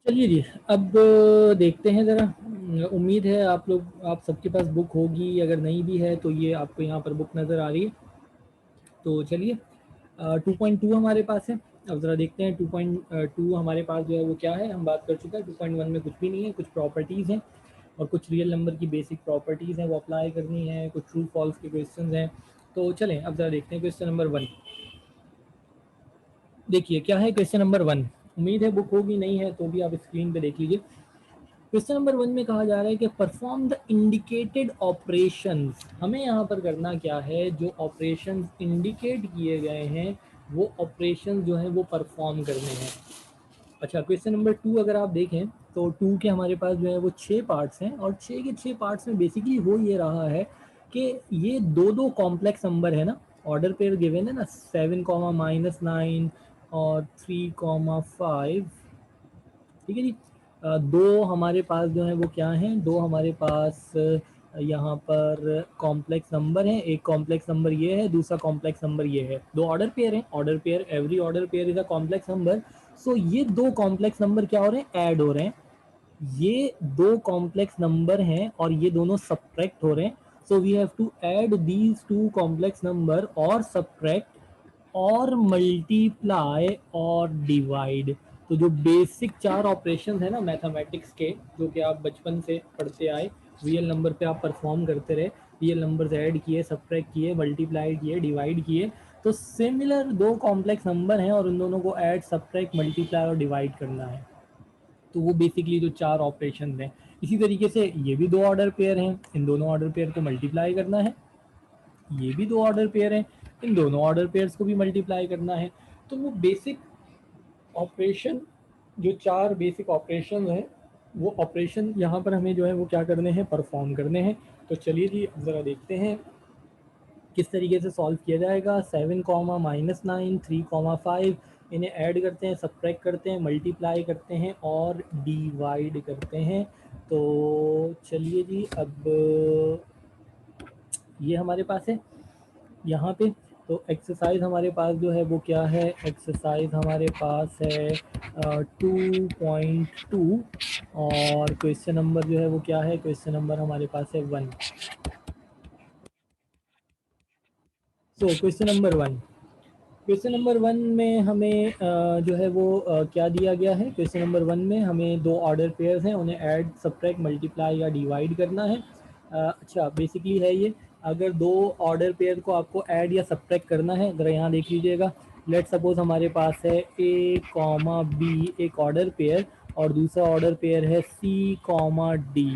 चलिए जी, अब देखते हैं ज़रा। उम्मीद है आप सबके पास बुक होगी, अगर नहीं भी है तो ये आपको यहाँ पर बुक नज़र आ रही है। तो चलिए 2.2 हमारे पास है। अब ज़रा देखते हैं 2.2 हमारे पास जो है वो क्या है। हम बात कर चुके हैं 2.1 में कुछ भी नहीं है, कुछ प्रॉपर्टीज़ हैं और कुछ रियल नंबर की बेसिक प्रॉपर्टीज़ हैं वो अप्लाई करनी है, कुछ ट्रू फॉल्स के क्वेश्चंस हैं। तो चलें अब ज़रा देखते हैं क्वेश्चन नंबर 1। देखिए क्या है क्वेश्चन नंबर 1। उम्मीद है बुक होगी, नहीं है तो भी आप स्क्रीन पे देख लीजिए। क्वेश्चन नंबर 1 में कहा जा रहा है कि परफॉर्म द इंडिकेटेड ऑपरेशंस। हमें यहाँ पर करना क्या है, जो ऑपरेशंस इंडिकेट किए गए हैं वो ऑपरेशंस जो हैं वो परफॉर्म करने हैं। अच्छा, क्वेश्चन नंबर 2 अगर आप देखें तो 2 के हमारे पास जो है वो 6 पार्ट्स हैं और 6 के 6 पार्ट्स में बेसिकली हो ये रहा है कि ये दो दो कॉम्प्लेक्स नंबर है ना, ऑर्डर पेयर गिवन है ना, 7 कॉमा -9 और 3 कॉमा 5। ठीक है जी। दो हमारे पास जो है वो क्या हैं, दो हमारे पास यहाँ पर कॉम्प्लेक्स नंबर हैं। एक कॉम्प्लेक्स नंबर ये है, दूसरा कॉम्प्लेक्स नंबर ये है। दो ऑर्डर पेयर हैं, order pair, every order pair is a complex number. So ये दो कॉम्प्लेक्स नंबर क्या हो रहे हैं, ऐड हो रहे हैं। ये दो कॉम्प्लेक्स नंबर हैं और ये दोनों सब्ट्रैक्ट हो रहे हैं। So we have to add these two complex number और सब्ट्रैक्ट और मल्टीप्लाई और डिवाइड। तो जो बेसिक चार ऑपरेशन है ना मैथमेटिक्स के, जो कि आप बचपन से पढ़ते आए, रियल नंबर पे आप परफॉर्म करते रहे, रियल नंबर्स ऐड किए, सब्ट्रैक्ट किए, मल्टीप्लाई किए, डिवाइड किए। तो सिमिलर दो कॉम्प्लेक्स नंबर हैं और उन दोनों को ऐड, सब्ट्रैक्ट, मल्टीप्लाई और डिवाइड करना है। तो वो बेसिकली जो चार ऑपरेशन हैं। इसी तरीके से ये भी दो ऑर्डर पेयर हैं, इन दोनों ऑर्डर पेयर को मल्टीप्लाई करना है। ये भी दो ऑर्डर पेयर हैं, इन दोनों ऑर्डर पेयर्स को भी मल्टीप्लाई करना है। तो वो बेसिक ऑपरेशन, जो चार बेसिक ऑपरेशन हैं, वो ऑपरेशन यहाँ पर हमें जो है वो क्या करने हैं, परफॉर्म करने हैं। तो चलिए जी अब ज़रा देखते हैं किस तरीके से सॉल्व किया जाएगा। 7 कॉमा -9, 3 कॉमा 5, इन्हें ऐड करते हैं, सब्ट्रैक्ट करते हैं, मल्टीप्लाई करते हैं और डिवाइड करते हैं। तो चलिए जी अब ये हमारे पास है यहाँ पे। तो एक्सरसाइज हमारे पास जो है वो क्या है, एक्सरसाइज हमारे पास है 2.2 और क्वेश्चन नंबर जो है वो क्या है, क्वेश्चन नंबर हमारे पास है 1। So question number 1, question number 1 में हमें जो है वो क्या दिया गया है। क्वेश्चन नंबर 1 में हमें दो ऑर्डर पेयर्स हैं, उन्हें ऐड, सब्ट्रैक्ट, मल्टीप्लाई या डिवाइड करना है। अच्छा बेसिकली है ये, अगर दो ऑर्डर पेयर को आपको ऐड या सब्ट्रैक्ट करना है, ज़रा यहाँ देख लीजिएगा। लेट सपोज हमारे पास है ए कॉमा बी एक ऑर्डर पेयर और दूसरा ऑर्डर पेयर है सी कॉमा डी।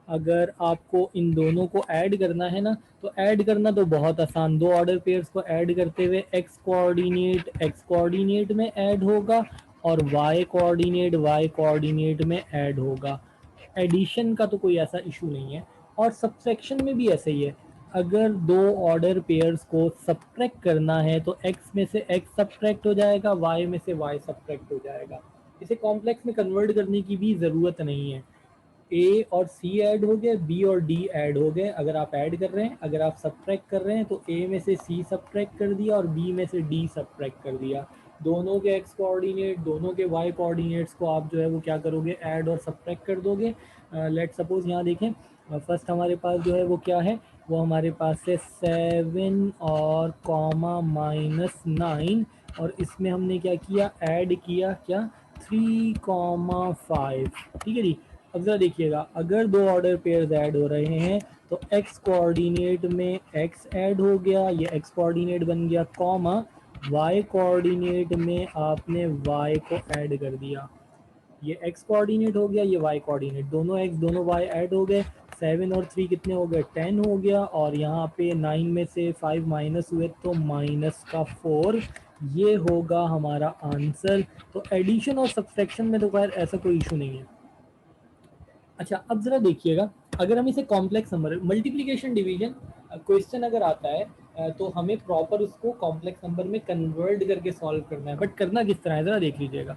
अगर आपको इन दोनों को ऐड करना है ना, तो ऐड करना तो बहुत आसान, दो ऑर्डर पेयर्स को ऐड करते हुए एक्स कोऑर्डिनेट में ऐड होगा और वाई कोऑर्डिनेट में ऐड होगा। एडिशन का तो कोई ऐसा इशू नहीं है। और सब्ट्रैक्शन में भी ऐसा ही है, अगर दो ऑर्डर पेयर्स को सब्ट्रैक्ट करना है तो x में से x सब्ट्रैक्ट हो जाएगा, y में से y सब्ट्रैक्ट हो जाएगा। इसे कॉम्प्लेक्स में कन्वर्ट करने की भी ज़रूरत नहीं है। ए और सी ऐड हो गए, बी और डी ऐड हो गए। अगर आप ऐड कर रहे हैं, अगर आप सब्ट्रैक्ट कर रहे हैं तो ए में से सी सब्ट्रैक्ट कर दिया और बी में से डी सब्ट्रैक्ट कर दिया। दोनों के एक्स कोऑर्डिनेट, दोनों के वाई कोऑर्डिनेट्स को आप जो है वो क्या करोगे, ऐड और सब्ट्रैक्ट कर दोगे। लेट सपोज यहाँ देखें, फर्स्ट हमारे पास जो है वो क्या है, वो हमारे पास है 7 और कॉमा -9 और इसमें हमने क्या किया, ऐड किया क्या, 3 कॉमा 5। ठीक है जी। अब जरा देखिएगा, अगर दो ऑर्डर पेयर्स ऐड हो रहे हैं तो एक्स कोऑर्डिनेट में एक्स ऐड हो गया, ये एक्स कोऑर्डिनेट बन गया, कॉमा वाई कोऑर्डिनेट में आपने वाई को ऐड कर दिया। ये एक्स कोऑर्डिनेट हो गया, ये वाई कोऑर्डिनेट, दोनों एक्स दोनों वाई ऐड हो गए। 7 और 3 कितने हो गए, 10 हो गया। और यहाँ पे 9 में से 5 माइनस हुए तो -4। ये होगा हमारा आंसर। तो एडिशन और सब्सट्रैक्शन में तो खैर ऐसा कोई इशू नहीं है। अच्छा अब ज़रा देखिएगा, अगर हम इसे complex number, multiplication division question अगर आता है तो हमें प्रॉपर उसको कॉम्प्लेक्स नंबर में कन्वर्ट करके सॉल्व करना है। बट करना किस तरह है ज़रा देख लीजिएगा।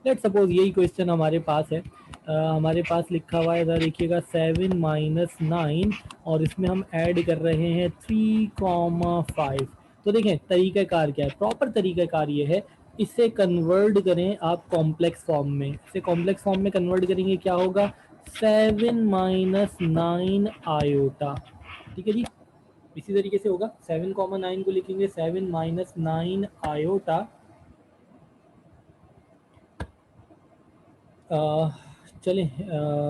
लेट सपोज यही क्वेश्चन हमारे पास है, हमारे पास लिखा हुआ है, ज़रा देखिएगा, 7 -9 और इसमें हम ऐड कर रहे हैं 3 कॉमा 5। तो देखें तरीक़ाकार क्या है, प्रॉपर तरीक़ाकार ये है, इसे कन्वर्ट करें आप कॉम्प्लेक्स फॉर्म में, इसे कॉम्प्लेक्स फॉर्म में कन्वर्ट करेंगे क्या होगा, 7 माइनस 9 आयोटा। ठीक है जी, इसी तरीके से होगा, 7,9 को लिखेंगे 7 माइनस 9 आयोटा। चलें,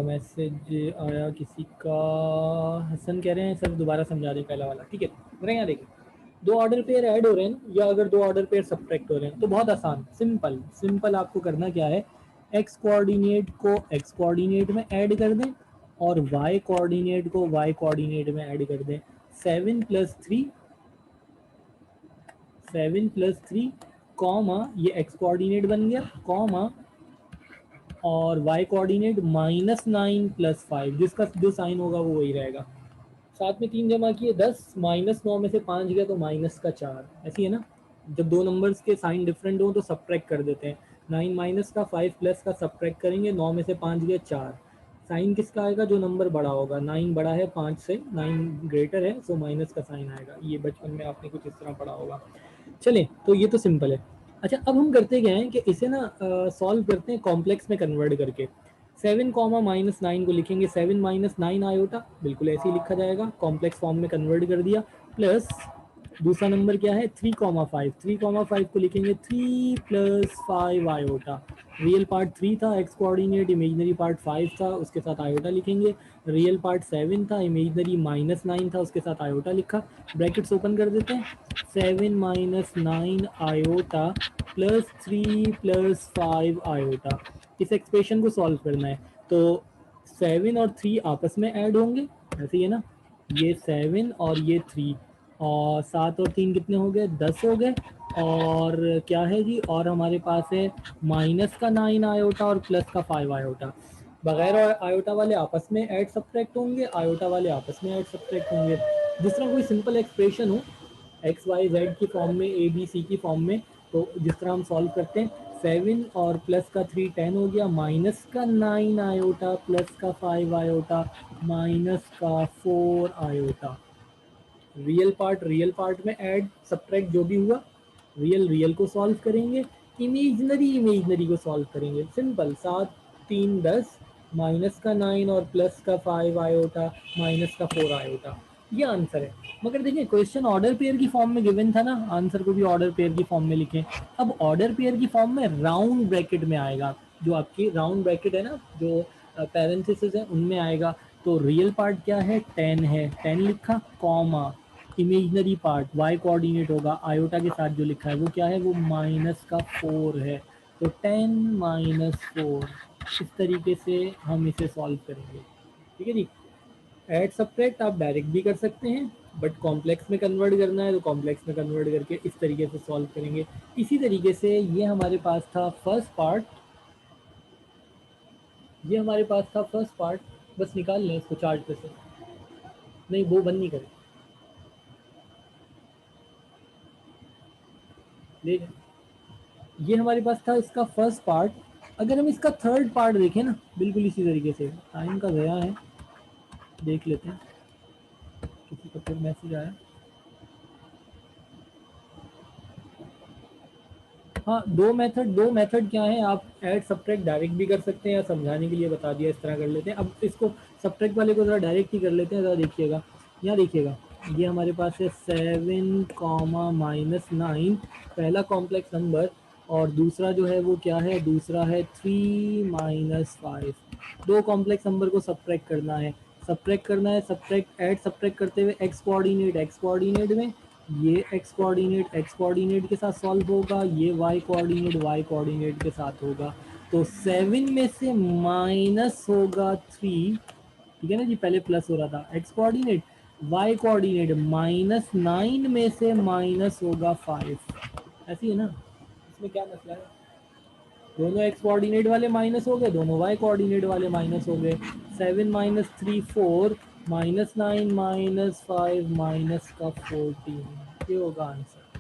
मैसेज आया किसी का, हसन कह रहे हैं सर दोबारा समझा दें पहला वाला। ठीक है, मेरे यहाँ देखिए, दो ऑर्डर पेयर ऐड हो रहे हैं या अगर दो ऑर्डर पेयर सब्ट्रैक्ट हो रहे हैं तो बहुत आसान, सिंपल सिंपल आपको करना क्या है, एक्स कोऑर्डिनेट को एक्स कोऑर्डिनेट में ऐड कर दें और वाई कोऑर्डिनेट को वाई कोऑर्डिनेट में ऐड कर दें। 7 प्लस 3 कॉमा ये एक्स कोऑर्डिनेट बन गया, कॉमा और y कोऑर्डिनेट -9 + 5, जिसका जो साइन होगा वो वही रहेगा। साथ में 3 जमा किए 10, -9 में से 5 गया तो -4, ऐसी है ना। जब दो नंबर्स के साइन डिफरेंट हो तो सब्ट्रैक्ट कर देते हैं, 9 माइनस का 5 प्लस का सब्ट्रैक्ट करेंगे, 9 में से 5 गया 4। साइन किसका आएगा, जो नंबर बड़ा होगा, 9 बड़ा है 5 से, 9 ग्रेटर है, सो माइनस का साइन आएगा। ये बचपन में आपने कुछ इस तरह पढ़ा होगा। चलें, तो ये तो सिंपल है। अच्छा, अब हम करते क्या हैं कि इसे ना सॉल्व करते हैं कॉम्प्लेक्स में कन्वर्ट करके। 7 कॉमा -9 को लिखेंगे 7 माइनस 9 आयोटा, बिल्कुल ऐसे ही लिखा जाएगा, कॉम्प्लेक्स फॉर्म में कन्वर्ट कर दिया। प्लस दूसरा नंबर क्या है 3,5, 3,5 को लिखेंगे 3 + 5 आयोटा। रियल पार्ट 3 था एक्स कोऑर्डिनेट, इमेजिनरी पार्ट 5 था, उसके साथ आयोटा लिखेंगे। रियल पार्ट 7 था, इमेजिनरी -9 था, उसके साथ आयोटा लिखा। ब्रैकेट्स ओपन कर देते हैं, 7 माइनस 9 आयोटा प्लस 3 + 5 आयोटा। इस एक्सप्रेशन को सॉल्व करना है तो 7 और 3 आपस में ऐड होंगे, ऐसे ही है ना, ये 7 और ये 3, और 7 और 3 कितने हो गए, 10 हो गए। और क्या है जी, और हमारे पास है माइनस का 9 आयोटा और प्लस का 5 आयोटा। बगैर आयोटा वाले आपस में ऐड सब्ट्रैक्ट होंगे, आयोटा वाले आपस में ऐड सब्ट्रैक्ट होंगे। जिस तरह कोई सिंपल एक्सप्रेशन हो एक्स वाई जेड की फॉर्म में, ए बी सी की फॉर्म में, तो जिस तरह हम सॉल्व करते हैं, 7 और प्लस का 3 10 हो गया, माइनस का 9 आयोटा प्लस का 5 आयोटा माइनस का 4 आयोटा। रियल पार्ट में ऐड सब्ट्रैक्ट जो भी हुआ, रियल को सॉल्व करेंगे, इमेजिनरी को सॉल्व करेंगे। सिंपल, 7 3 10, माइनस का 9 और प्लस का 5 आयोटा माइनस का 4 आयोटा, ये आंसर है। मगर देखिए क्वेश्चन ऑर्डर पेयर की फॉर्म में गिवन था ना, आंसर को भी ऑर्डर पेयर की फॉर्म में लिखें। अब ऑर्डर पेयर की फॉर्म में राउंड ब्रैकेट में आएगा, जो आपकी राउंड ब्रैकेट है ना, जो पैरेंथेसिस है उनमें आएगा। तो रियल पार्ट क्या है, 10 है, 10 लिखा, comma imaginary part y coordinate होगा, आयोटा के साथ जो लिखा है वो क्या है, वो माइनस का 4 है। तो 10 - 4, इस तरीके से हम इसे सॉल्व करेंगे। ठीक है जी, ऐड सब्ट्रैक्ट आप डायरेक्ट भी कर सकते हैं, बट कॉम्प्लेक्स में कन्वर्ट करना है तो कॉम्प्लेक्स में कन्वर्ट करके इस तरीके से सॉल्व करेंगे। इसी तरीके से ये हमारे पास था फर्स्ट पार्ट, बस निकाल लें इसको चार्ट पे से, नहीं वो बंद नहीं करें, ले जाए। ये हमारे पास था इसका फर्स्ट पार्ट। अगर हम इसका थर्ड पार्ट देखें ना, बिल्कुल इसी तरीके से, टाइम का गया है, देख लेते हैं, किसी का फिर मैसेज आया। हाँ, दो मेथड क्या है, आप ऐड सब्ट्रैक्ट डायरेक्ट भी कर सकते हैं, या समझाने के लिए बता दिया इस तरह कर लेते हैं। अब इसको सब्ट्रैक्ट वाले को ज़रा डायरेक्ट ही कर लेते हैं, ज़रा देखिएगा, यहाँ देखिएगा, ये हमारे पास है 7 -9 पहला कॉम्प्लेक्स नंबर, और दूसरा जो है वो क्या है, दूसरा है 3 - 5। दो कॉम्प्लेक्स नंबर को सब्ट्रैक्ट करना है, सब्ट्रैक्ट ऐड सब्ट्रैक्ट करते हुए एक्स कोऑर्डिनेट में, ये एक्स कोऑर्डिनेट के साथ सॉल्व होगा, ये वाई कोऑर्डिनेट के साथ होगा। तो 7 में से माइनस होगा 3, ठीक है ना जी, पहले प्लस हो रहा था, एक्स कोऑर्डिनेट, वाई कोऑर्डिनेट -9 में से माइनस होगा 5, ऐसी है ना। इसमें क्या मसला है, दोनों एक्स कोऑर्डिनेट वाले माइनस हो गए, दोनों वाई कोऑर्डिनेट वाले माइनस हो गए। 7 - 3 4, -9 - 5 माइनस का 14, ये होगा आंसर।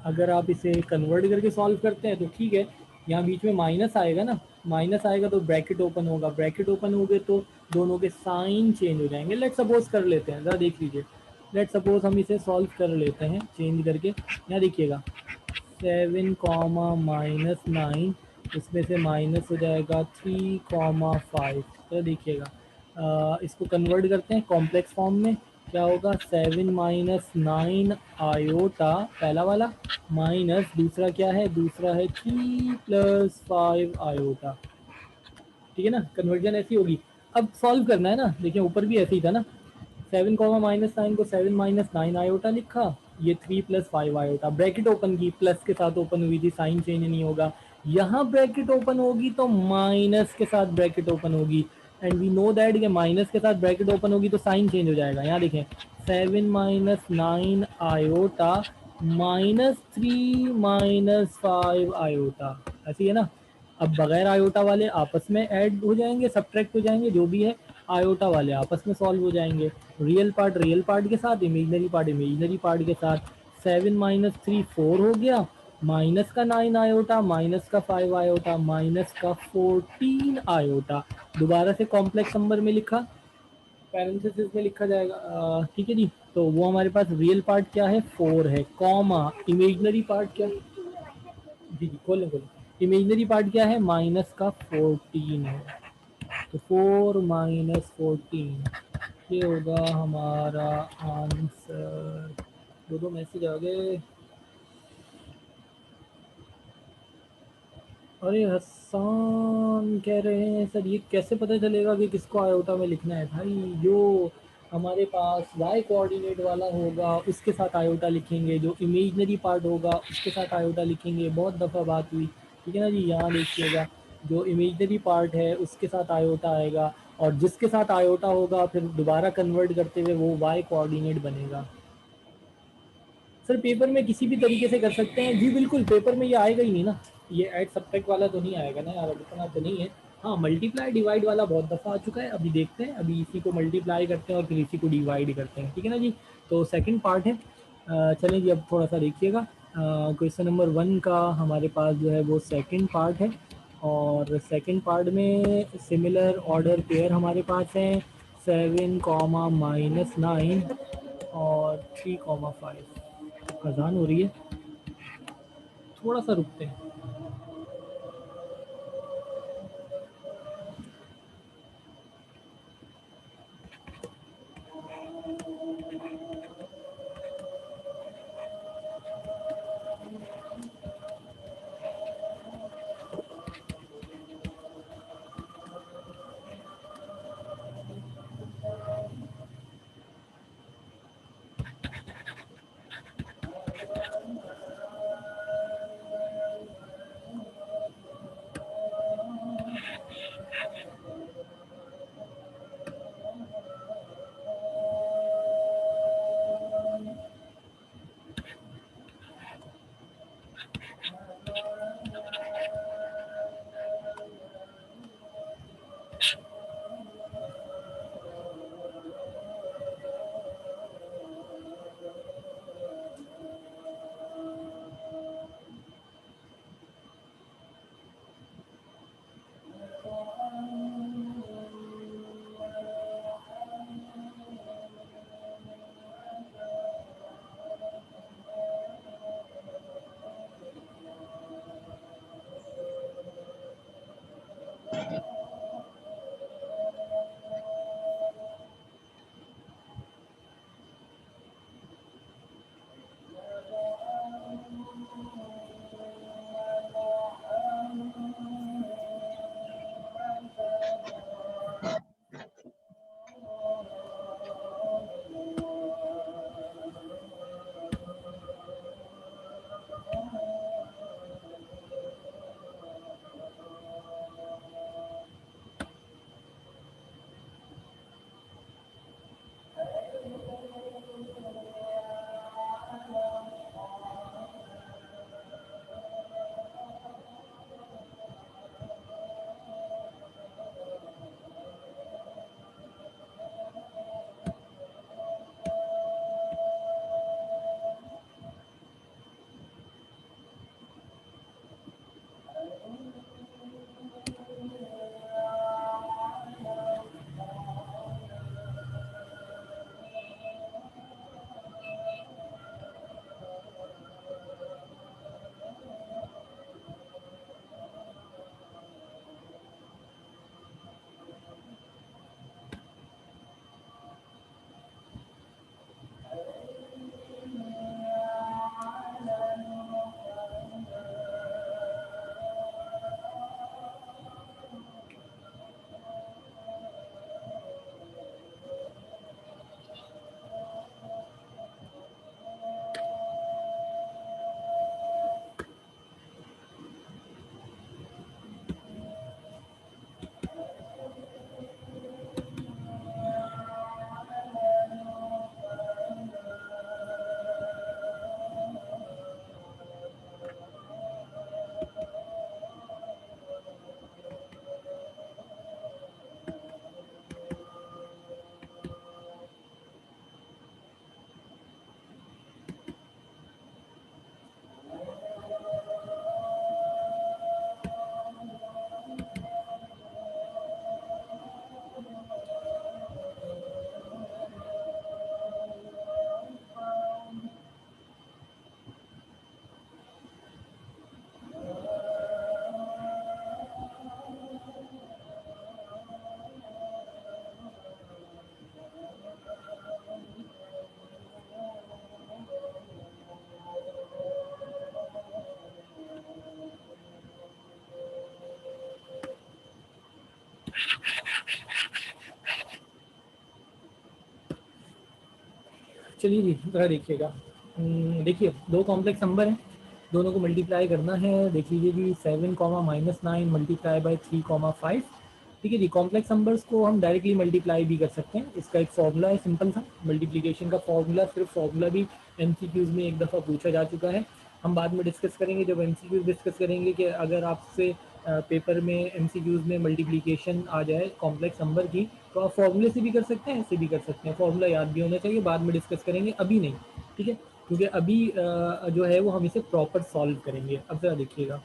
अगर आप इसे कन्वर्ट करके सॉल्व करते हैं तो ठीक है, यहाँ बीच में माइनस आएगा ना, माइनस आएगा तो ब्रैकेट ओपन होगा, ब्रैकेट ओपन हो गए तो दोनों के साइन चेंज हो जाएंगे। लेट सपोज कर लेते हैं, ज़रा देख लीजिए, लेट सपोज हम इसे सॉल्व कर लेते हैं चेंज करके। यहाँ देखिएगा 7 कॉमा माइनस 9, इसमें से माइनस हो जाएगा 3 कॉमा 5। तो देखिएगा इसको कन्वर्ट करते हैं कॉम्प्लेक्स फॉर्म में। क्या होगा 7 माइनस 9 आयोटा पहला वाला, माइनस दूसरा क्या है, दूसरा है 3 प्लस 5 आयोटा। ठीक है ना, कन्वर्जन ऐसी होगी। अब सॉल्व करना है ना, देखिए ऊपर भी ऐसे ही था ना, 7 कॉमा माइनस 9 को 7 माइनस 9 आयोटा लिखा, ये 3 प्लस 5 आयोटा, ब्रैकेट ओपन की, प्लस के साथ ओपन हुई थी, साइन चेंज नहीं होगा। यहाँ ब्रैकेट ओपन होगी तो माइनस के साथ ब्रैकेट ओपन होगी, एंड वी नो दैट कि माइनस के साथ ब्रैकेट ओपन होगी तो साइन चेंज हो जाएगा। यहाँ देखें 7 minus 9 iota minus 3 minus 5 iota, ऐसी है ना। अब बगैर आयोटा वाले आपस में ऐड हो जाएंगे, सब्ट्रैक्ट हो जाएंगे, जो भी है आयोटा वाले आपस में सॉल्व हो जाएंगे। रियल पार्ट के साथ, इमेजनरी पार्ट के साथ। 7 माइनस 3 4 हो गया, माइनस का 9 आयोटा, माइनस का 5 आयोटा, माइनस का 14 आयोटा। दोबारा से कॉम्प्लेक्स नंबर में लिखा, पैरेंथेसिस में लिखा जाएगा। ठीक है जी, तो वो हमारे पास रियल पार्ट क्या है 4 है, कॉमा इमेजनरी पार्ट क्या है, जी जी खोलें खोलें, इमेजनरी पार्ट क्या है माइनस का 14 है। तो 4 माइनस 14 ये होगा हमारा आंसर। दो दो मैसेज आ गए। अरे हसन कह रहे हैं सर ये कैसे पता चलेगा कि किसको आयोटा में लिखना है भाई, जो हमारे पास वाई कोऑर्डिनेट वाला होगा उसके साथ आयोटा लिखेंगे, जो इमेजनरी पार्ट होगा उसके साथ आयोटा लिखेंगे। बहुत दफ़ा बात हुई, ठीक है ना जी। यहाँ देखिएगा जो इमेजनरी पार्ट है उसके साथ आयोटा आएगा, और जिसके साथ आयोटा होगा फिर दोबारा कन्वर्ट करते हुए वो वाई कोऑर्डिनेट बनेगा। सर पेपर में किसी भी तरीके से कर सकते हैं जी, बिल्कुल पेपर में ये आएगा ही नहीं ना, ये ऐड सब्ट्रैक्ट वाला तो नहीं आएगा ना यार, अब इतना तो नहीं है। हाँ मल्टीप्लाई डिवाइड वाला बहुत दफ़ा आ चुका है, अभी देखते हैं, अभी इसी को मल्टीप्लाई करते हैं और फिर इसी को डिवाइड करते हैं, ठीक है ना जी। तो सेकंड पार्ट है, चलें जी अब थोड़ा सा देखिएगा। क्वेश्चन नंबर 1 का हमारे पास जो है वो सेकंड पार्ट है, और सेकंड पार्ट में सिमिलर ऑर्डर पेयर हमारे पास हैं 7 कॉमा माइनस 9 और 3 कॉमा 5। अजान हो रही है, थोड़ा सा रुकते हैं। चलिए जी जरा देखिएगा। देखिए दो कॉम्प्लेक्स नंबर हैं, दोनों को मल्टीप्लाई करना है। देख लीजिए जी 7 कॉमा -9 मल्टीप्लाई बाई 3 कॉमा 5। ठीक है जी, कॉम्प्लेक्स नंबर्स को हम डायरेक्टली मल्टीप्लाई भी कर सकते हैं। इसका एक फॉर्मूला है सिंपल सा, मल्टीप्लिकेशन का फॉर्मूला। सिर्फ फॉर्मूला भी एमसीक्यूज में एक दफ़ा पूछा जा चुका है। हम बाद में डिस्कस करेंगे जब एमसीक्यूज डिस्कस करेंगे कि अगर आपसे पेपर में एमसीक्यूज में मल्टीप्लिकेशन आ जाए कॉम्प्लेक्स नंबर की, तो आप फॉर्मूले से भी कर सकते हैं, ऐसे भी कर सकते हैं। फॉर्मूला याद भी होना चाहिए, बाद में डिस्कस करेंगे, अभी नहीं। ठीक है, क्योंकि अभी जो है वो हम इसे प्रॉपर सॉल्व करेंगे। अब जरा देखिएगा,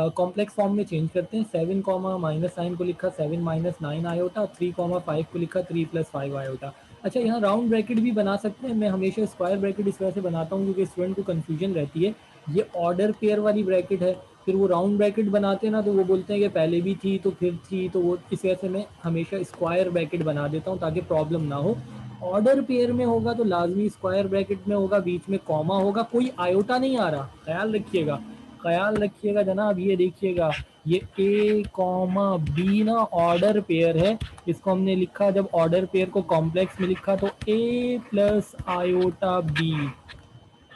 कॉम्प्लेक्स फॉर्म में चेंज करते हैं। 7 कॉमा -9 को लिखा 7 - 9 आयोटा, 3 कॉमा 5 को लिखा 3 + 5 आयोटा। अच्छा, यहाँ राउंड ब्रैकेट भी बना सकते हैं। मैं हमेशा स्क्वायर ब्रैकेट इस वजह से बनाता हूँ क्योंकि स्टूडेंट को कन्फ्यूजन रहती है। ये ऑर्डर पेयर वाली ब्रैकेट है, फिर वो राउंड ब्रैकेट बनाते हैं ना, तो वो बोलते हैं कि पहले भी थी तो फिर थी, तो वो इस वजह से मैं हमेशा स्क्वायर ब्रैकेट बना देता हूँ ताकि प्रॉब्लम ना हो। ऑर्डर पेयर में होगा तो लाजमी स्क्वायर ब्रैकेट में होगा, बीच में कॉमा होगा, कोई आयोटा नहीं आ रहा, ख्याल रखिएगा। ख्याल रखिएगा जनाब, ये देखिएगा, ये ए कॉमा बी ना ऑर्डर पेयर है। इसको हमने लिखा, जब ऑर्डर पेयर को कॉम्प्लेक्स में लिखा तो ए प्लस आयोटा बी।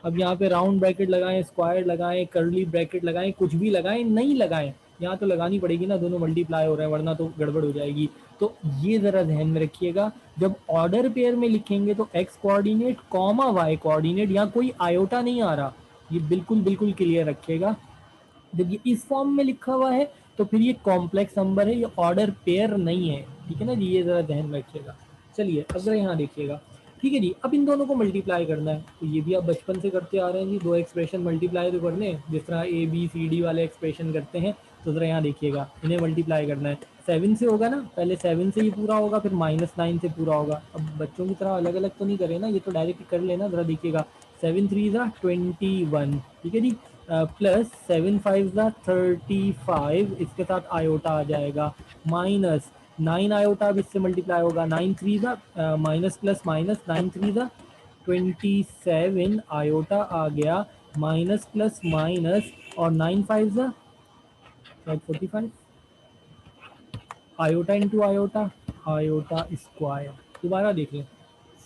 अब यहाँ पे राउंड ब्रैकेट लगाएं, स्क्वायर लगाएं, कर्ली ब्रैकेट लगाएं, कुछ भी लगाएं, नहीं लगाएं, यहाँ तो लगानी पड़ेगी ना, दोनों मल्टीप्लाई हो रहे हैं वरना तो गड़बड़ हो जाएगी। तो ये जरा ध्यान में रखिएगा, जब ऑर्डर पेयर में लिखेंगे तो x coordinate comma y coordinate, यहाँ कोई आयोटा नहीं आ रहा। ये बिल्कुल बिल्कुल क्लियर रखिएगा। जब ये इस फॉर्म में लिखा हुआ है तो फिर ये कॉम्प्लेक्स नंबर है, ये ऑर्डर पेयर नहीं है। ठीक है ना जी, ये जरा ध्यान में रखिएगा। चलिए अब जरा यहाँ देखिएगा। ठीक है जी, अब इन दोनों को मल्टीप्लाई करना है, तो ये भी आप बचपन से करते आ रहे हैं जी, दो एक्सप्रेशन मल्टीप्लाई तो करने हैं, जिस तरह ए बी सी डी वाले एक्सप्रेशन करते हैं। तो जरा यहाँ देखिएगा, इन्हें मल्टीप्लाई करना है। 7 से होगा ना, पहले 7 से ही पूरा होगा, फिर -9 से पूरा होगा। अब बच्चों की तरह अलग अलग तो नहीं करे ना, ये तो डायरेक्ट कर लेना। जरा देखिएगा, 7 3 21, ठीक है जी, प्लस 7 5 35, इसके साथ आयोटा आ जाएगा, माइनस 9 आयोटा अब इससे मल्टीप्लाई होगा, 9 3 माइनस प्लस माइनस, 9 3 27 आयोटा आ गया, माइनस प्लस माइनस, और 9 5 45, iota into iota, iota square. दोबारा देख लें,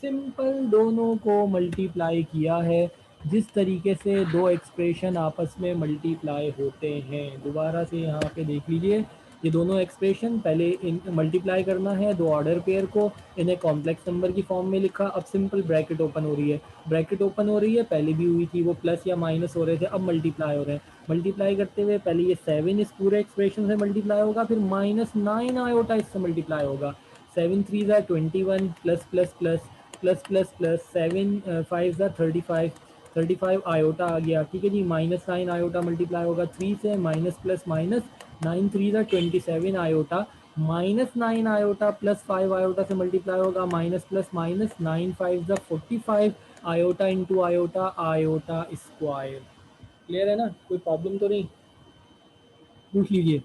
सिंपल दोनों को मल्टीप्लाई किया है जिस तरीके से दो एक्सप्रेशन आपस में मल्टीप्लाई होते हैं। दोबारा से यहाँ पे देख लीजिए, ये दोनों एक्सप्रेशन पहले इन मल्टीप्लाई करना है दो ऑर्डर पेयर को, इन्हें कॉम्प्लेक्स नंबर की फॉर्म में लिखा। अब सिंपल ब्रैकेट ओपन हो रही है, ब्रैकेट ओपन हो रही है, पहले भी हुई थी, वो प्लस या माइनस हो रहे थे, अब मल्टीप्लाई हो रहे हैं। मल्टीप्लाई करते हुए पहले ये 7 इस पूरे एक्सप्रेशन से मल्टीप्लाई होगा, फिर -9 आयोटा इससे मल्टीप्लाई होगा। 7 3 21 plus plus plus plus plus plus 7 5 35 iota आ गया। ठीक है जी, -9 आयोटा मल्टीप्लाई होगा 3 से, minus plus minus, 9 3 27 iota, -9 iota plus 5 iota से मल्टीप्लाई होगा, minus plus minus, 9 5 45 iota into iota, iota square. Clear है ना, कोई प्रॉब्लम तो नहीं, पूछ लीजिए।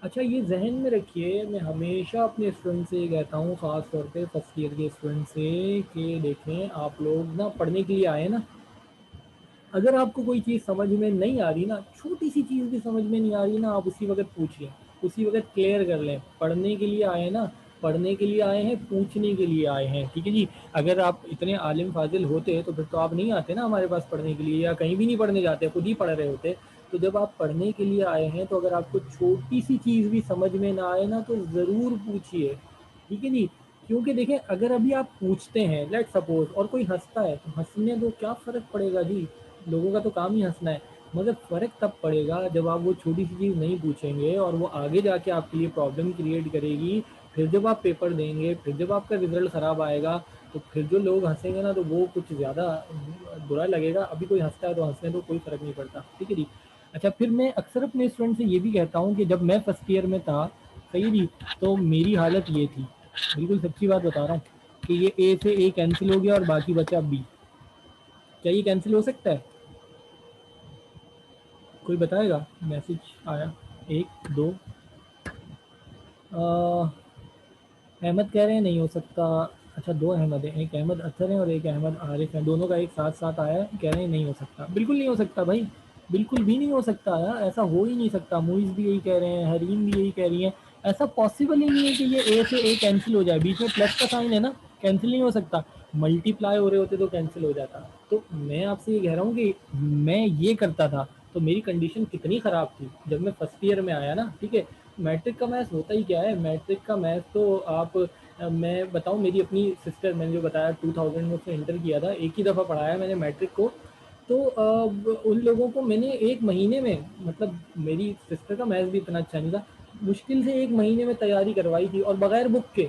अच्छा, ये जहन में रखिए, मैं हमेशा अपने स्टूडेंट से ये कहता हूँ, ख़ास तौर पे फर्स्ट ईयर के स्टूडेंट से, कि देखें आप लोग ना पढ़ने के लिए आए ना, अगर आपको कोई चीज़ समझ में नहीं आ रही ना, छोटी सी चीज़ भी समझ में नहीं आ रही ना, आप उसी वक्त पूछिए, उसी वक्त क्लियर कर लें। पढ़ने के लिए आए ना, पढ़ने के लिए आए हैं, पूछने के लिए आए हैं। ठीक है जी, अगर आप इतने आलिम फाजिल होते तो फिर तो आप नहीं आते ना हमारे पास पढ़ने के लिए, या कहीं भी नहीं पढ़ने जाते, खुद ही पढ़ रहे होते। तो जब आप पढ़ने के लिए आए हैं, तो अगर आपको छोटी सी चीज़ भी समझ में ना आए ना, तो ज़रूर पूछिए। ठीक है जी, क्योंकि देखें, अगर अभी आप पूछते हैं, लेट सपोज, और कोई हंसता है, तो हंसने दो, क्या फ़र्क पड़ेगा जी, लोगों का तो काम ही हंसना है। मगर फ़र्क तब पड़ेगा जब आप वो छोटी सी चीज़ नहीं पूछेंगे, और वो आगे जाके आपके लिए प्रॉब्लम क्रिएट करेगी। फिर जब आप पेपर देंगे, फिर जब आपका रिजल्ट ख़राब आएगा, तो फिर जो लोग हंसेंगे ना, तो वो कुछ ज़्यादा बुरा लगेगा। अभी कोई हंसता है तो हंसने दो, कोई फ़र्क नहीं पड़ता। ठीक है जी। अच्छा, फिर मैं अक्सर अपने स्टूडेंट से ये भी कहता हूँ कि जब मैं फर्स्ट ईयर में था, सही है जी, तो मेरी हालत ये थी, बिल्कुल सच्ची बात बता रहा हूँ, कि ये ए से ए कैंसिल हो गया और बाकी बचा बी। क्या ये कैंसिल हो सकता है? कोई बताएगा? मैसेज आया, 1 2, अहमद कह रहे हैं नहीं हो सकता। अच्छा, दो अहमद हैं, एक अहमद अत्तर है और एक अहमद आरिफ है, दोनों का एक साथ साथ आया है, कह रहे हैं नहीं हो सकता। बिल्कुल नहीं हो सकता भाई, बिल्कुल भी नहीं हो सकता यार, ऐसा हो ही नहीं सकता। मुइज़ भी यही कह रहे हैं, हरीम भी यही कह रही हैं, ऐसा पॉसिबल ही नहीं है कि ये ए से ए कैंसिल हो जाए, बीच में प्लस का साइन है ना, कैंसिल नहीं हो सकता। मल्टीप्लाई हो रहे होते तो कैंसिल हो जाता। तो मैं आपसे ये कह रहा हूँ कि मैं ये करता था तो मेरी कंडीशन कितनी ख़राब थी जब मैं फर्स्ट ईयर में आया ना, ठीक है। मैट्रिक का मैथ्स होता ही क्या है, मैट्रिक का मैथ्स तो आप मैं बताऊँ, मेरी अपनी सिस्टर, मैंने जो बताया 2000 में उसने इंटर किया था, एक ही दफ़ा पढ़ाया मैंने मैट्रिक को। तो उन लोगों को मैंने 1 महीने में, मतलब मेरी सिस्टर का मैथ्स भी इतना अच्छा नहीं था, मुश्किल से 1 महीने में तैयारी करवाई थी और बगैर बुक के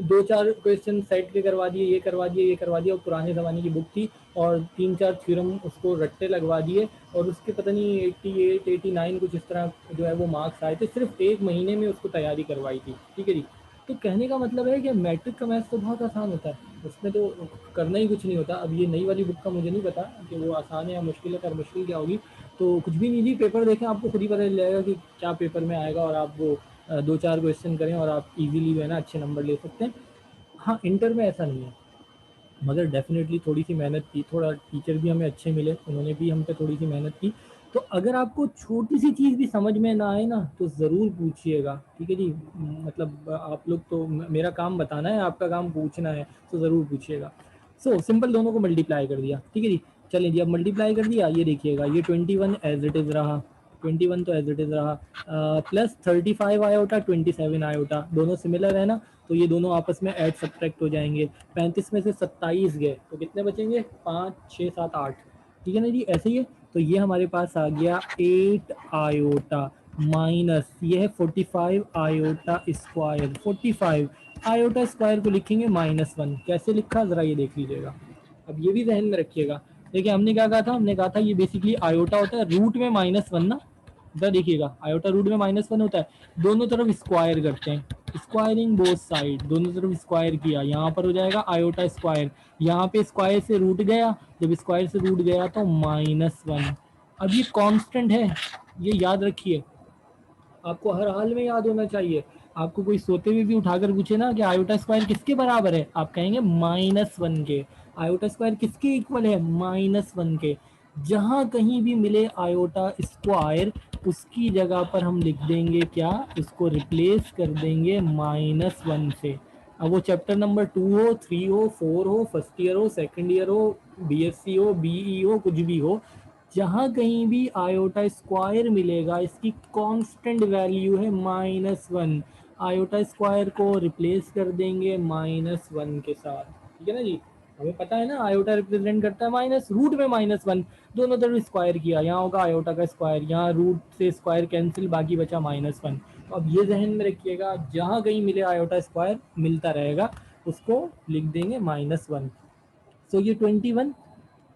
2-4 क्वेश्चन सेट के करवा दिए, ये करवा दिए, ये करवा दिया, और पुराने ज़माने की बुक थी और 3-4 थ्योरम उसको रट्टे लगवा दिए और उसके पता नहीं 88, 89 कुछ इस तरह जो है वो मार्क्स आए थे, सिर्फ 1 महीने में उसको तैयारी करवाई थी, ठीक है जी। तो कहने का मतलब है कि मैट्रिक का मैथ्स तो बहुत आसान होता है, उसमें तो करना ही कुछ नहीं होता। अब ये नई वाली बुक का मुझे नहीं पता कि वो आसान है या मुश्किल है, कर मुश्किल क्या होगी, तो कुछ भी नहीं जी, पेपर देखें आपको खुद ही पता चल जाएगा कि क्या पेपर में आएगा और आप वो 2-4 क्वेश्चन करें और आप इजीली जो है ना अच्छे नंबर ले सकते हैं। हाँ, इंटर में ऐसा नहीं है, मगर डेफ़िनेटली थोड़ी-सी मेहनत की, थोड़ा टीचर भी हमें अच्छे मिले, उन्होंने भी हम पे थोड़ी-सी मेहनत की। तो अगर आपको छोटी-सी चीज़ भी समझ में ना आए ना, तो ज़रूर पूछिएगा, ठीक है जी? मतलब आप लोग तो मेरा काम बताना है, आपका काम पूछना है, तो ज़रूर पूछिएगा। सो सिंपल दोनों को मल्टीप्लाई कर दिया, ठीक है जी? चलिए जी, अब मल्टीप्लाई कर दिया, ये देखिएगा, ये 21 एज़ इट इज़ रहा, 21 तो एज़ इट इज़ रहा, प्लस 35 आयोटा, 27 आयोटा, दोनों सिमिलर है ना? तो ये दोनों आपस में ऐड सब्ट्रैक्ट हो जाएँगे। 35 में से 27 गए तो कितने बचेंगे? 5, 6, 7, 8, ठीक है ना जी? ऐसे ही है। तो ये हमारे पास आ गया 8 आयोटा माइनस ये है 45 आयोटा स्क्वायर, 45 आयोटा स्क्वायर को लिखेंगे -1। कैसे लिखा ज़रा ये देख लीजिएगा। अब ये भी ज़हन में रखिएगा। देखिए हमने क्या कहा था, हमने कहा था ये बेसिकली आयोटा होता है रूट में -1 ना। इधर देखिएगा आयोटा रूट में -1 होता है, दोनों तरफ स्क्वायर करते हैं, स्क्वायरिंग बोथ साइड, दोनों तरफ स्क्वायर किया, यहाँ पर हो जाएगा आयोटा स्क्वायर, यहाँ पे स्क्वायर से रूट गया, जब स्क्वायर से रूट गया तो -1। अब ये कांस्टेंट है, ये याद रखिए, आपको हर हाल में याद होना चाहिए। आपको कोई सोते हुए भी उठाकर पूछे ना कि आयोटा स्क्वायर किसके बराबर है, आप कहेंगे -1 के। आयोटा स्क्वायर किसके इक्वल है? -1 के। जहां कहीं भी मिले आयोटा स्क्वायर, उसकी जगह पर हम लिख देंगे क्या, उसको रिप्लेस कर देंगे -1 से। अब वो चैप्टर नंबर 2 हो, 3 हो, 4 हो, फर्स्ट ईयर हो, सेकंड ईयर हो, बीएससी हो, बीई हो, कुछ भी हो, जहाँ कहीं भी आयोटा स्क्वायर मिलेगा इसकी कांस्टेंट वैल्यू है -1। आयोटा स्क्वायर को रिप्लेस कर देंगे -1 के साथ, ठीक है ना जी? हमें पता है ना आयोटा रिप्रेजेंट करता है माइनस, रूट में -1, दोनों तरफ स्क्वायर किया, यहाँ होगा आयोटा का स्क्वायर, यहाँ रूट से स्क्वायर कैंसिल, बाकी बचा -1। तो अब ये जहन में रखिएगा, जहाँ कहीं मिले आयोटा स्क्वायर मिलता रहेगा, उसको लिख देंगे -1। सो ये 21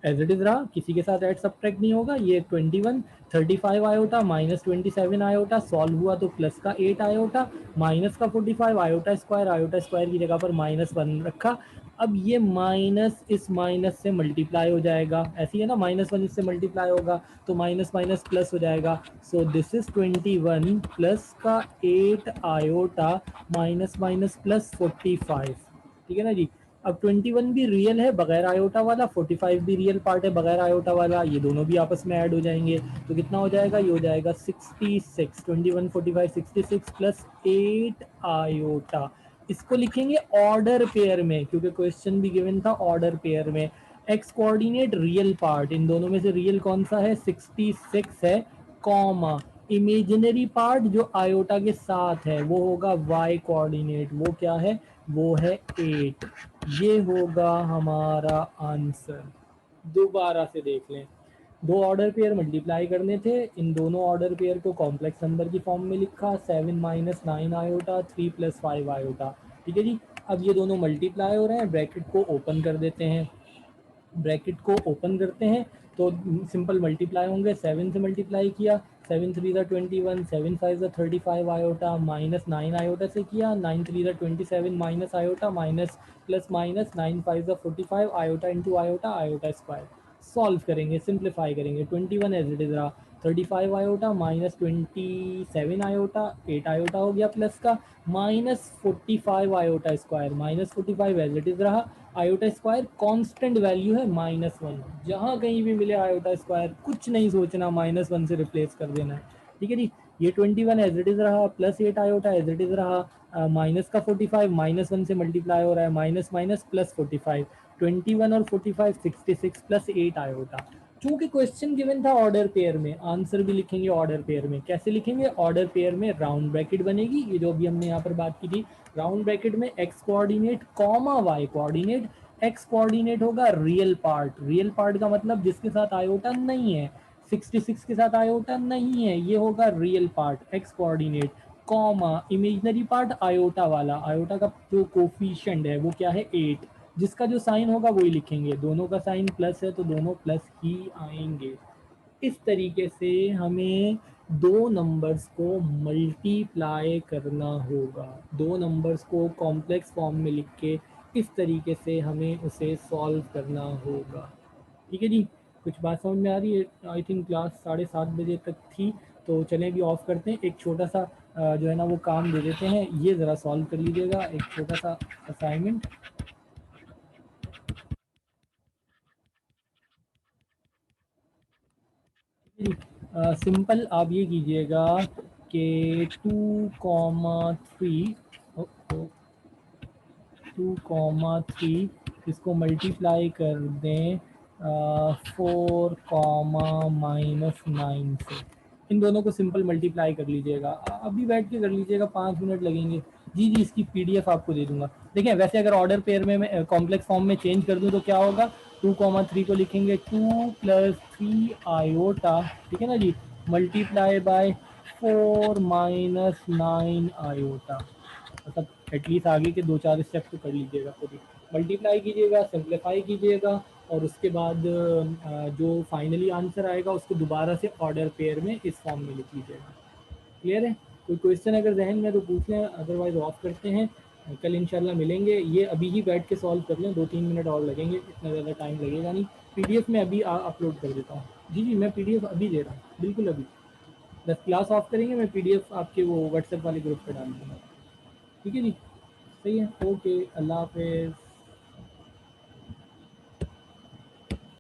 एज इट इज रहा, किसी के साथ ऐड सब्ट्रैक्ट नहीं होगा। ये 21, 35 आयोटा माइनस 27 आयोटा, सॉल्व हुआ तो प्लस का 8 आयोटा माइनस का 45 आयोटा स्क्वायर की जगह पर -1 रखा। अब ये माइनस इस माइनस से मल्टीप्लाई हो जाएगा, ऐसी है ना, -1 इससे मल्टीप्लाई होगा तो माइनस माइनस प्लस हो जाएगा। सो दिस इज 21 प्लस का 8 आयोटा माइनस माइनस प्लस 45, ठीक है ना जी? अब 21 भी रियल है बगैर आयोटा वाला, 45 भी रियल पार्ट है बगैर आयोटा वाला, ये दोनों भी आपस में ऐड हो जाएंगे तो कितना हो जाएगा, ये हो जाएगा 66, 21 45 66 प्लस 8 आयोटा। इसको लिखेंगे ऑर्डर पेयर में, क्योंकि क्वेश्चन भी गिवन था ऑर्डर पेयर में। एक्स कोऑर्डिनेट रियल पार्ट, इन दोनों में से रियल कौन सा है, 66 है, कॉमा इमेजिनरी पार्ट जो आयोटा के साथ है वो होगा वाई कोऑर्डिनेट, वो क्या है, वो है 8। ये होगा हमारा आंसर। दोबारा से देख लें, दो ऑर्डर पेयर मल्टीप्लाई करने थे, इन दोनों ऑर्डर पेयर को कॉम्प्लेक्स नंबर की फॉर्म में लिखा, 7 माइनस 9 आयोटा 3 प्लस 5 आयोटा, ठीक है जी। अब ये दोनों मल्टीप्लाई हो रहे हैं, ब्रैकेट को ओपन कर देते हैं, ब्रैकेट को ओपन करते हैं तो सिंपल मल्टीप्लाई होंगे, 7 से मल्टीप्लाई किया, 7 3 ज़ा 21, 7 5 ज़ा 35 आयोटा माइनस 9 आयोटा से किया, 9 3 ज़ा 27 minus iota minus plus minus 9 5 ज़ा 45 iota into iota, iota square. Solve करेंगे, सिंप्लीफाई करेंगे, 21 एज इट इज रहा, 35 आयोटा माइनस 27 आयोटा, 8 आयोटा हो गया प्लस का, minus 45 iota square, minus 45 as it is रहा, आयोटा स्क्वायर कांस्टेंट वैल्यू है -1, जहां कहीं भी मिले आयोटा स्क्वायर कुछ नहीं सोचना, -1 से रिप्लेस कर देना है, ठीक है जी। ये 21 एज इट इज रहा, plus 8 iota as it is रहा, माइनस का 45 -1 से मल्टीप्लाई हो रहा है, माइनस माइनस प्लस 45, 21 और 45 66 प्लस 8 आयोटा। चूंकि क्वेश्चन गिवन था ऑर्डर पेयर में, आंसर भी लिखेंगे ऑर्डर पेयर में। कैसे लिखेंगे? ऑर्डर पेयर में राउंड ब्रैकेट बनेगी, ये जो अभी हमने यहाँ पर बात की थी, राउंड ब्रैकेट में x coordinate comma y coordinate. X coordinate होगा रियल पार्ट, रियल पार्ट का मतलब जिसके साथ आयोटा नहीं है, 66 के साथ आयोटा नहीं है, ये होगा real part x coordinate, comma imaginary part iota वाला, आयोटा का जो कोफिशिएंट है वो क्या है 8, जिसका जो साइन होगा वही लिखेंगे, दोनों का साइन प्लस है तो दोनों प्लस ही आएंगे। इस तरीके से हमें दो नंबर्स को मल्टीप्लाई करना होगा, दो नंबर्स को कॉम्प्लेक्स फॉर्म में लिख के इस तरीके से हमें उसे सॉल्व करना होगा। ठीक है जी, कुछ बात समझ में आ रही है? आई थिंक क्लास 7:30 बजे तक थी, तो चलें अभी ऑफ करते हैं। एक छोटा सा जो है ना वो काम दे देते हैं, ये ज़रा सॉल्व कर लीजिएगा, एक छोटा सा असाइनमेंट। सिंपल आप ये कीजिएगा कि 2,3 2,3 इसको मल्टीप्लाई कर दें 4,-9 से। इन दोनों को सिंपल मल्टीप्लाई कर लीजिएगा, अभी बैठ के कर लीजिएगा, 5 मिनट लगेंगे। जी जी, इसकी पीडीएफ आपको दे दूंगा। देखिए वैसे अगर ऑर्डर पेयर में मैं कॉम्प्लेक्स फॉर्म में चेंज कर दूं तो क्या होगा, 2,3 को लिखेंगे 2 + 3 आयोटा, ठीक है ना जी, मल्टीप्लाई बाय 4 - 9 आयोटा। मतलब एटलीस्ट आगे के 2-4 स्टेप तो कर लीजिएगा, खुद ही मल्टीप्लाई कीजिएगा, सिंप्लीफाई कीजिएगा, और उसके बाद जो फाइनली आंसर आएगा उसको दोबारा से ऑर्डर पेयर में इस फॉर्म में लिख लीजिएगा। क्लियर है? कोई क्वेश्चन अगर जहन में तो पूछ लें, अदरवाइज ऑफ करते हैं। कल इंशाल्लाह मिलेंगे। ये अभी ही बैठ के सॉल्व कर लें, 2-3 मिनट और लगेंगे, इतना ज़्यादा टाइम लगेगा नहीं। पीडीएफ में अभी अपलोड कर देता हूँ। जी जी, मैं पीडीएफ अभी दे रहा हूँ, बिल्कुल अभी। बस क्लास ऑफ करेंगे, मैं पीडीएफ आपके वो व्हाट्सएप वाले ग्रुप पर डाल दूँगा। ठीक है जी, सही है, ओके, अल्लाह हाफिज़।